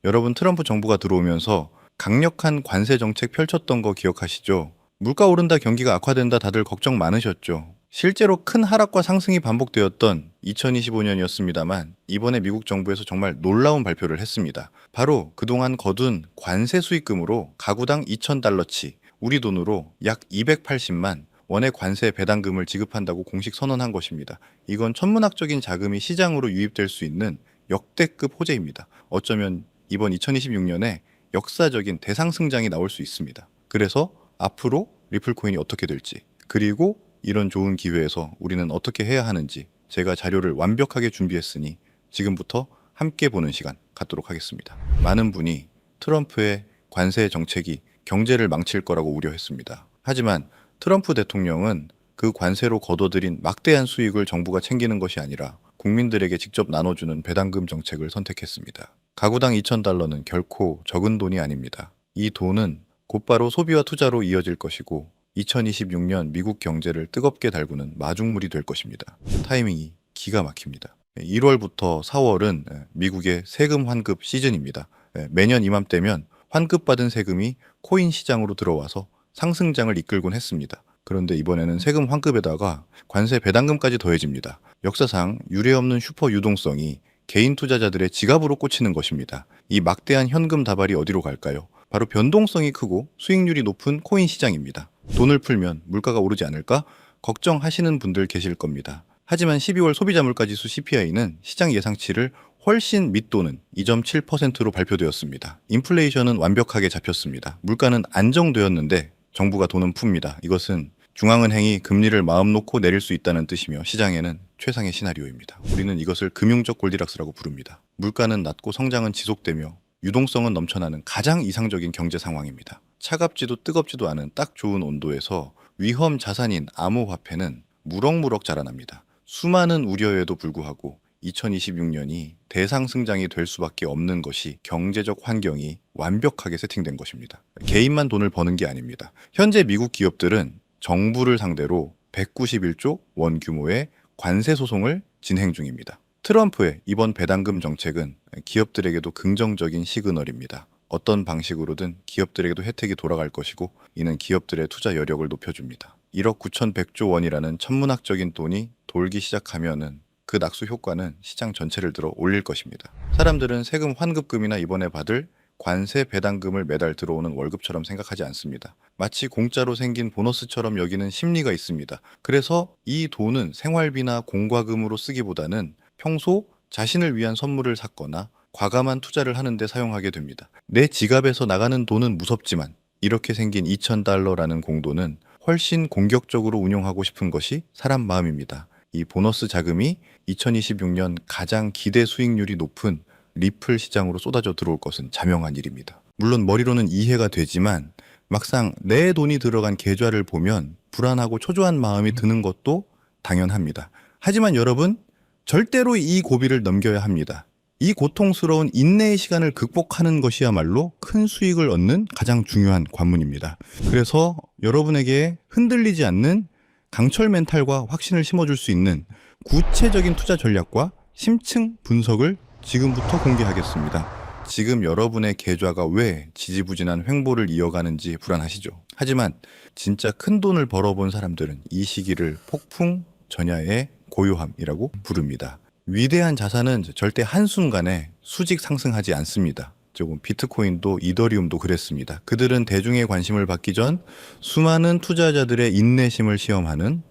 여러분 트럼프 정부가 들어오면서 강력한 관세 정책 펼쳤던 거 기억하시죠? 물가 오른다, 경기가 악화된다 다들 걱정 많으셨죠. 실제로 큰 하락과 상승이 반복되었던 2025년이었습니다만 이번에 미국 정부에서 정말 놀라운 발표를 했습니다. 바로 그동안 거둔 관세 수익금으로 가구당 2,000달러치, 우리 돈으로 약 280만 원의 관세 배당금을 지급한다고 공식 선언한 것입니다. 이건 천문학적인 자금이 시장으로 유입될 수 있는 역대급 호재입니다. 어쩌면 이번 2026년에 역사적인 대상승장이 나올 수 있습니다. 그래서 앞으로 리플코인이 어떻게 될지, 그리고 이런 좋은 기회에서 우리는 어떻게 해야 하는지 제가 자료를 완벽하게 준비했으니 지금부터 함께 보는 시간 갖도록 하겠습니다. 많은 분이 트럼프의 관세 정책이 경제를 망칠 거라고 우려했습니다. 하지만 트럼프 대통령은 그 관세로 거둬들인 막대한 수익을 정부가 챙기는 것이 아니라 국민들에게 직접 나눠주는 배당금 정책을 선택했습니다. 가구당 2,000달러는 결코 적은 돈이 아닙니다. 이 돈은 곧바로 소비와 투자로 이어질 것이고 2026년 미국 경제를 뜨겁게 달구는 마중물이 될 것입니다. 타이밍이 기가 막힙니다. 1월부터 4월은 미국의 세금 환급 시즌입니다. 매년 이맘때면 환급받은 세금이 코인 시장으로 들어와서 상승장을 이끌곤 했습니다. 그런데 이번에는 세금 환급에다가 관세 배당금까지 더해집니다. 역사상 유례없는 슈퍼 유동성이 개인 투자자들의 지갑으로 꽂히는 것입니다. 이 막대한 현금 다발이 어디로 갈까요? 바로 변동성이 크고 수익률이 높은 코인 시장입니다. 돈을 풀면 물가가 오르지 않을까? 걱정하시는 분들 계실 겁니다. 하지만 12월 소비자 물가지수 CPI는 시장 예상치를 훨씬 밑도는 2.7%로 발표되었습니다. 인플레이션은 완벽하게 잡혔습니다. 물가는 안정되었는데 정부가 돈은 풉니다. 이것은 중앙은행이 금리를 마음 놓고 내릴 수 있다는 뜻이며 시장에는 최상의 시나리오입니다. 우리는 이것을 금융적 골디락스라고 부릅니다. 물가는 낮고 성장은 지속되며 유동성은 넘쳐나는 가장 이상적인 경제 상황입니다. 차갑지도 뜨겁지도 않은 딱 좋은 온도에서 위험 자산인 암호화폐는 무럭무럭 자라납니다. 수많은 우려에도 불구하고 2026년이 대상승장이 될 수밖에 없는 것이 경제적 환경이 완벽하게 세팅된 것입니다. 개인만 돈을 버는 게 아닙니다. 현재 미국 기업들은 정부를 상대로 191조 원 규모의 관세 소송을 진행 중입니다. 트럼프의 이번 배당금 정책은 기업들에게도 긍정적인 시그널입니다. 어떤 방식으로든 기업들에게도 혜택이 돌아갈 것이고 이는 기업들의 투자 여력을 높여줍니다. 1억 9,100조 원이라는 천문학적인 돈이 돌기 시작하면은 그 낙수 효과는 시장 전체를 들어 올릴 것입니다. 사람들은 세금 환급금이나 이번에 받을 관세 배당금을 매달 들어오는 월급처럼 생각하지 않습니다. 마치 공짜로 생긴 보너스처럼 여기는 심리가 있습니다. 그래서 이 돈은 생활비나 공과금으로 쓰기보다는 평소 자신을 위한 선물을 샀거나 과감한 투자를 하는데 사용하게 됩니다. 내 지갑에서 나가는 돈은 무섭지만 이렇게 생긴 2,000달러라는 공돈은 훨씬 공격적으로 운용하고 싶은 것이 사람 마음입니다. 이 보너스 자금이 2026년 가장 기대 수익률이 높은 리플 시장으로 쏟아져 들어올 것은 자명한 일입니다. 물론 머리로는 이해가 되지만 막상 내 돈이 들어간 계좌를 보면 불안하고 초조한 마음이 드는 것도 당연합니다. 하지만 여러분, 절대로 이 고비를 넘겨야 합니다. 이 고통스러운 인내의 시간을 극복하는 것이야말로 큰 수익을 얻는 가장 중요한 관문입니다. 그래서 여러분에게 흔들리지 않는 강철 멘탈과 확신을 심어줄 수 있는 구체적인 투자 전략과 심층 분석을 지금부터 공개하겠습니다. 지금 여러분의 계좌가 왜 지지부진한 횡보를 이어가는지 불안하시죠? 하지만 진짜 큰 돈을 벌어본 사람들은 이 시기를 폭풍 전야의 고요함이라고 부릅니다. 위대한 자산은 절대 한순간에 수직 상승하지 않습니다. 조금 비트코인도 이더리움도 그랬습니다. 그들은 대중의 관심을 받기 전 수많은 투자자들의 인내심을 시험하는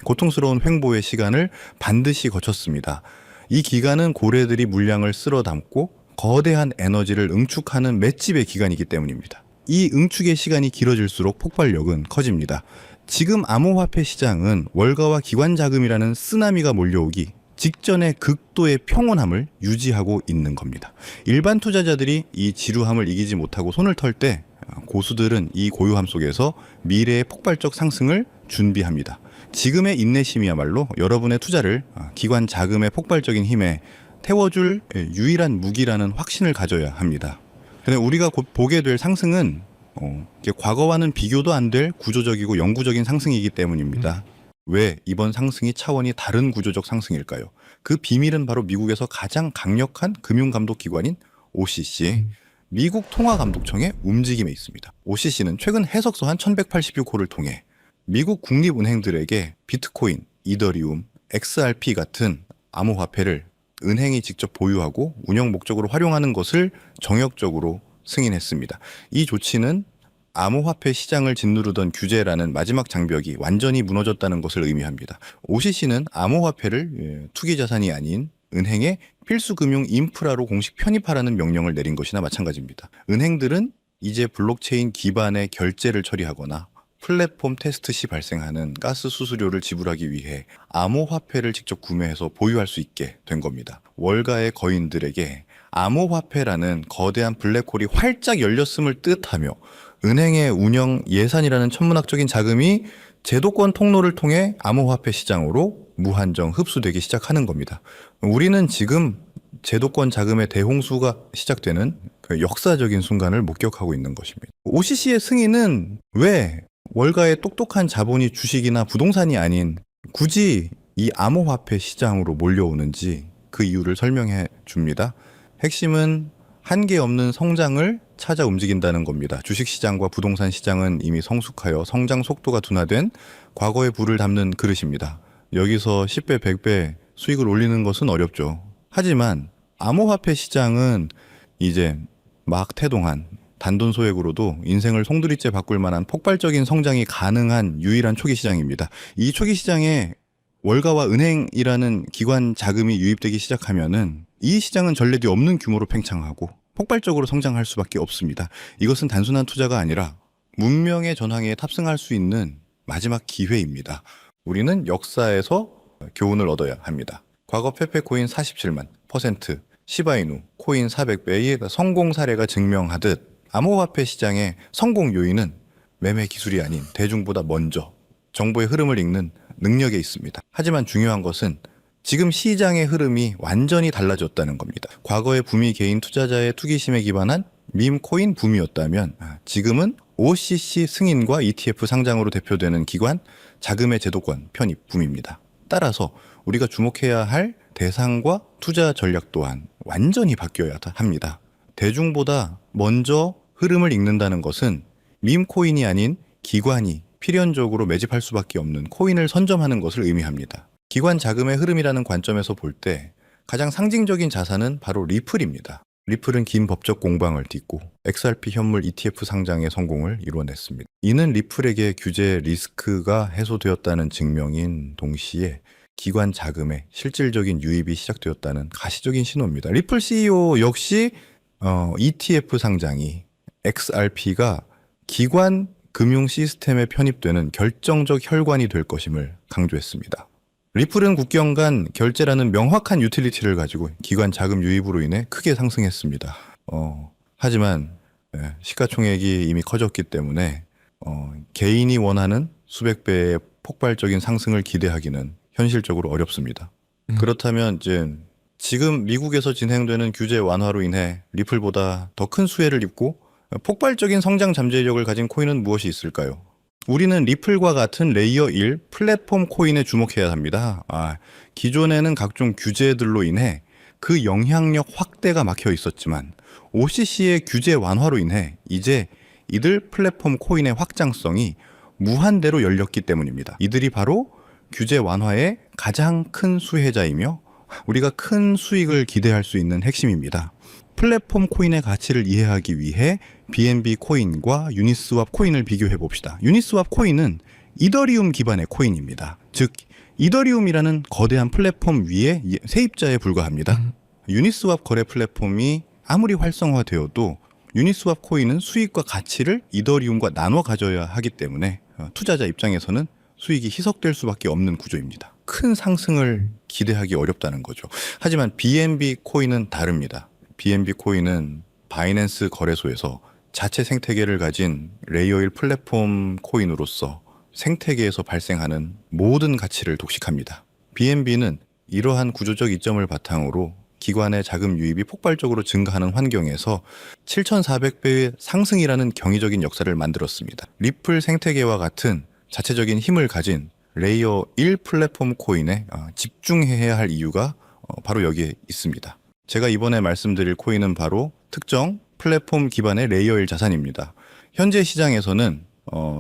고통스러운 횡보의 시간을 반드시 거쳤습니다. 이 기간은 고래들이 물량을 쓸어 담고 거대한 에너지를 응축하는 맷집의 기간이기 때문입니다. 이 응축의 시간이 길어질수록 폭발력은 커집니다. 지금 암호화폐 시장은 월가와 기관 자금이라는 쓰나미가 몰려오기 직전의 극도의 평온함을 유지하고 있는 겁니다. 일반 투자자들이 이 지루함을 이기지 못하고 손을 털 때 고수들은 이 고요함 속에서 미래의 폭발적 상승을 준비합니다. 지금의 인내심이야말로 여러분의 투자를 기관 자금의 폭발적인 힘에 태워줄 유일한 무기라는 확신을 가져야 합니다. 근데 우리가 곧 보게 될 상승은 과거와는 비교도 안 될 구조적이고 영구적인 상승이기 때문입니다. 왜 이번 상승이 차원이 다른 구조적 상승일까요? 그 비밀은 바로 미국에서 가장 강력한 금융감독기관인 OCC, 미국 통화감독청의 움직임에 있습니다. OCC는 최근 해석서 한 1186호를 통해 미국 국립은행들에게 비트코인, 이더리움, XRP 같은 암호화폐를 은행이 직접 보유하고 운영 목적으로 활용하는 것을 정역적으로 승인했습니다. 이 조치는 암호화폐 시장을 짓누르던 규제라는 마지막 장벽이 완전히 무너졌다는 것을 의미합니다. OCC는 암호화폐를 투기 자산이 아닌 은행의 필수 금융 인프라로 공식 편입하라는 명령을 내린 것이나 마찬가지입니다. 은행들은 이제 블록체인 기반의 결제를 처리하거나 플랫폼 테스트 시 발생하는 가스 수수료를 지불하기 위해 암호화폐를 직접 구매해서 보유할 수 있게 된 겁니다. 월가의 거인들에게 암호화폐라는 거대한 블랙홀이 활짝 열렸음을 뜻하며 은행의 운영 예산이라는 천문학적인 자금이 제도권 통로를 통해 암호화폐 시장으로 무한정 흡수되기 시작하는 겁니다. 우리는 지금 제도권 자금의 대홍수가 시작되는 그 역사적인 순간을 목격하고 있는 것입니다. OCC의 승인은 왜 월가의 똑똑한 자본이 주식이나 부동산이 아닌 굳이 이 암호화폐 시장으로 몰려오는지 그 이유를 설명해 줍니다. 핵심은 한계 없는 성장을 찾아 움직인다는 겁니다. 주식시장과 부동산 시장은 이미 성숙하여 성장 속도가 둔화된 과거의 부를 담는 그릇입니다. 여기서 10배, 100배 수익을 올리는 것은 어렵죠. 하지만 암호화폐 시장은 이제 막 태동한 단돈 소액으로도 인생을 송두리째 바꿀 만한 폭발적인 성장이 가능한 유일한 초기 시장입니다. 이 초기 시장에 월가와 은행이라는 기관 자금이 유입되기 시작하면은 이 시장은 전례 없는 규모로 팽창하고 폭발적으로 성장할 수밖에 없습니다. 이것은 단순한 투자가 아니라 문명의 전황에 탑승할 수 있는 마지막 기회입니다. 우리는 역사에서 교훈을 얻어야 합니다. 과거 페페코인 47만 %, 시바이누 코인 400배의 성공 사례가 증명하듯 암호화폐 시장의 성공 요인은 매매 기술이 아닌 대중보다 먼저 정보의 흐름을 읽는 능력에 있습니다. 하지만 중요한 것은 지금 시장의 흐름이 완전히 달라졌다는 겁니다. 과거의 붐이 개인 투자자의 투기심에 기반한 밈 코인 붐이었다면 지금은 OCC 승인과 ETF 상장으로 대표되는 기관 자금의 제도권 편입 붐입니다. 따라서 우리가 주목해야 할 대상과 투자 전략 또한 완전히 바뀌어야 합니다. 대중보다 먼저 흐름을 읽는다는 것은 밈 코인이 아닌 기관이 필연적으로 매집할 수밖에 없는 코인을 선점하는 것을 의미합니다. 기관 자금의 흐름이라는 관점에서 볼 때 가장 상징적인 자산은 바로 리플입니다. 리플은 긴 법적 공방을 딛고 XRP 현물 ETF 상장의 성공을 이뤄냈습니다. 이는 리플에게 규제 리스크가 해소되었다는 증명인 동시에 기관 자금의 실질적인 유입이 시작되었다는 가시적인 신호입니다. 리플 CEO 역시 ETF 상장이 XRP가 기관 금융 시스템에 편입되는 결정적 혈관이 될 것임을 강조했습니다. 리플은 국경 간 결제라는 명확한 유틸리티를 가지고 기관 자금 유입으로 인해 크게 상승했습니다. 하지만 시가총액이 이미 커졌기 때문에 개인이 원하는 수백 배의 폭발적인 상승을 기대하기는 현실적으로 어렵습니다. 그렇다면 이제 지금 미국에서 진행되는 규제 완화로 인해 리플보다 더 큰 수혜를 입고 폭발적인 성장 잠재력을 가진 코인은 무엇이 있을까요? 우리는 리플과 같은 레이어 1 플랫폼 코인에 주목해야 합니다. 기존에는 각종 규제들로 인해 그 영향력 확대가 막혀 있었지만 OCC의 규제 완화로 인해 이제 이들 플랫폼 코인의 확장성이 무한대로 열렸기 때문입니다. 이들이 바로 규제 완화의 가장 큰 수혜자이며 우리가 큰 수익을 기대할 수 있는 핵심입니다. 플랫폼 코인의 가치를 이해하기 위해 BNB 코인과 유니스왑 코인을 비교해 봅시다. 유니스왑 코인은 이더리움 기반의 코인입니다. 즉 이더리움이라는 거대한 플랫폼 위에 세입자에 불과합니다. 유니스왑 거래 플랫폼이 아무리 활성화되어도 유니스왑 코인은 수익과 가치를 이더리움과 나눠 가져야 하기 때문에 투자자 입장에서는 수익이 희석될 수밖에 없는 구조입니다. 큰 상승을 기대하기 어렵다는 거죠. 하지만 BNB 코인은 다릅니다. BNB 코인은 바이낸스 거래소에서 자체 생태계를 가진 레이어 1 플랫폼 코인으로서 생태계에서 발생하는 모든 가치를 독식합니다. BNB는 이러한 구조적 이점을 바탕으로 기관의 자금 유입이 폭발적으로 증가하는 환경에서 7,400배의 상승이라는 경이적인 역사를 만들었습니다. 리플 생태계와 같은 자체적인 힘을 가진 레이어 1 플랫폼 코인에 집중해야 할 이유가 바로 여기에 있습니다. 제가 이번에 말씀드릴 코인은 바로 특정 플랫폼 기반의 레이어 1 자산입니다. 현재 시장에서는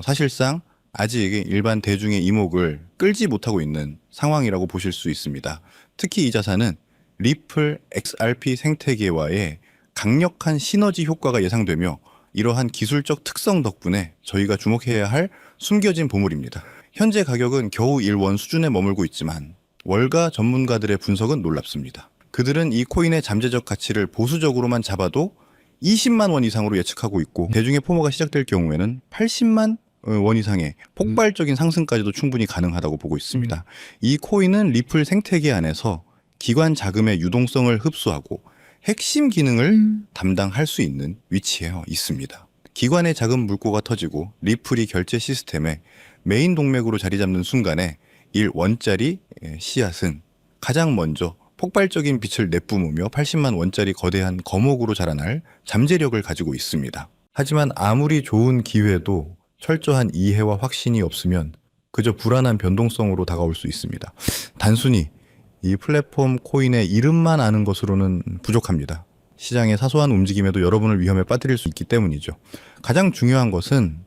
사실상 아직 일반 대중의 이목을 끌지 못하고 있는 상황이라고 보실 수 있습니다. 특히 이 자산은 리플 XRP 생태계와의 강력한 시너지 효과가 예상되며 이러한 기술적 특성 덕분에 저희가 주목해야 할 숨겨진 보물입니다. 현재 가격은 겨우 1원 수준에 머물고 있지만 월가 전문가들의 분석은 놀랍습니다. 그들은 이 코인의 잠재적 가치를 보수적으로만 잡아도 20만 원 이상으로 예측하고 있고 대중의 포모가 시작될 경우에는 80만 원 이상의 폭발적인 상승까지도 충분히 가능하다고 보고 있습니다. 이 코인은 리플 생태계 안에서 기관 자금의 유동성을 흡수하고 핵심 기능을 담당할 수 있는 위치에 있습니다. 기관의 자금 물꼬가 터지고 리플이 결제 시스템에 메인 동맥으로 자리 잡는 순간에 1원짜리 씨앗은 가장 먼저 폭발적인 빛을 내뿜으며 80만 원짜리 거대한 거목으로 자라날 잠재력을 가지고 있습니다. 하지만 아무리 좋은 기회도 철저한 이해와 확신이 없으면 그저 불안한 변동성으로 다가올 수 있습니다. 단순히 이 플랫폼 코인의 이름만 아는 것으로는 부족합니다. 시장의 사소한 움직임에도 여러분을 위험에 빠뜨릴 수 있기 때문이죠. 가장 중요한 것은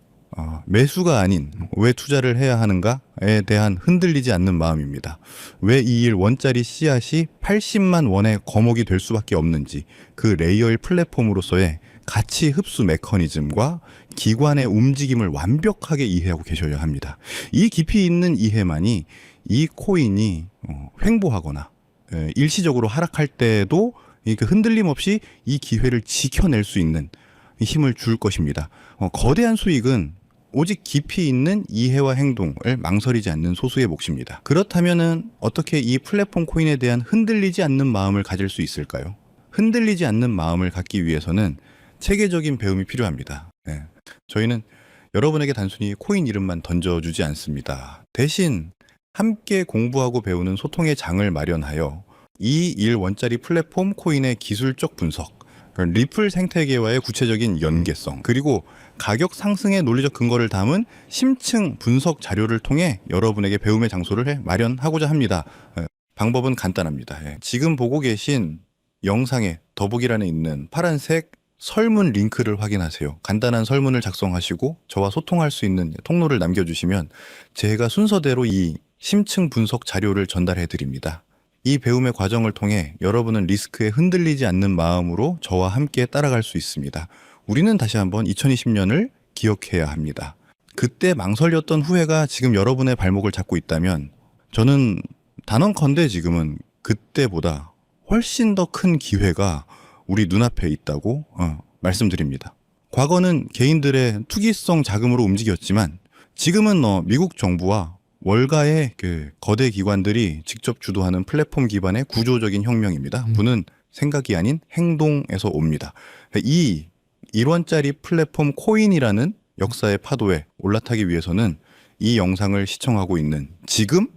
매수가 아닌 왜 투자를 해야 하는가에 대한 흔들리지 않는 마음입니다. 왜 이 1원짜리 씨앗이 80만 원의 거목이 될 수밖에 없는지 그 레이어 1 플랫폼으로서의 가치 흡수 메커니즘과 기관의 움직임을 완벽하게 이해하고 계셔야 합니다. 이 깊이 있는 이해만이 이 코인이 횡보하거나 일시적으로 하락할 때도 그 흔들림 없이 이 기회를 지켜낼 수 있는 힘을 줄 것입니다. 거대한 수익은 오직 깊이 있는 이해와 행동을 망설이지 않는 소수의 몫입니다. 그렇다면은 어떻게 이 플랫폼 코인에 대한 흔들리지 않는 마음을 가질 수 있을까요? 흔들리지 않는 마음을 갖기 위해서는 체계적인 배움이 필요합니다. 저희는 여러분에게 단순히 코인 이름만 던져주지 않습니다. 대신 함께 공부하고 배우는 소통의 장을 마련하여 이 1원짜리 플랫폼 코인의 기술적 분석, 리플 생태계와의 구체적인 연계성, 그리고 가격 상승의 논리적 근거를 담은 심층 분석 자료를 통해 여러분에게 배움의 장소를 마련하고자 합니다. 방법은 간단합니다. 지금 보고 계신 영상의 더보기란에 있는 파란색 설문 링크를 확인하세요. 간단한 설문을 작성하시고 저와 소통할 수 있는 통로를 남겨주시면 제가 순서대로 이 심층 분석 자료를 전달해 드립니다. 이 배움의 과정을 통해 여러분은 리스크에 흔들리지 않는 마음으로 저와 함께 따라갈 수 있습니다. 우리는 다시 한번 2020년을 기억해야 합니다. 그때 망설였던 후회가 지금 여러분의 발목을 잡고 있다면 저는 단언컨대 지금은 그때보다 훨씬 더 큰 기회가 우리 눈앞에 있다고 말씀드립니다. 과거는 개인들의 투기성 자금으로 움직였지만 지금은 미국 정부와 월가의 그 거대 기관들이 직접 주도하는 플랫폼 기반의 구조적인 혁명입니다. 부는 생각이 아닌 행동에서 옵니다. 이 1원짜리 플랫폼 코인이라는 역사의 파도에 올라타기 위해서는 이 영상을 시청하고 있는 지금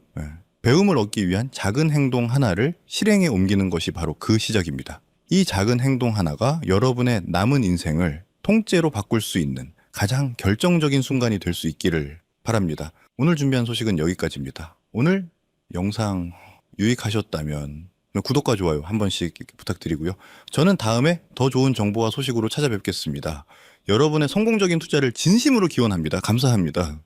배움을 얻기 위한 작은 행동 하나를 실행에 옮기는 것이 바로 그 시작입니다. 이 작은 행동 하나가 여러분의 남은 인생을 통째로 바꿀 수 있는 가장 결정적인 순간이 될 수 있기를 바랍니다. 오늘 준비한 소식은 여기까지입니다. 오늘 영상 유익하셨다면 구독과 좋아요 한 번씩 부탁드리고요. 저는 다음에 더 좋은 정보와 소식으로 찾아뵙겠습니다. 여러분의 성공적인 투자를 진심으로 기원합니다. 감사합니다.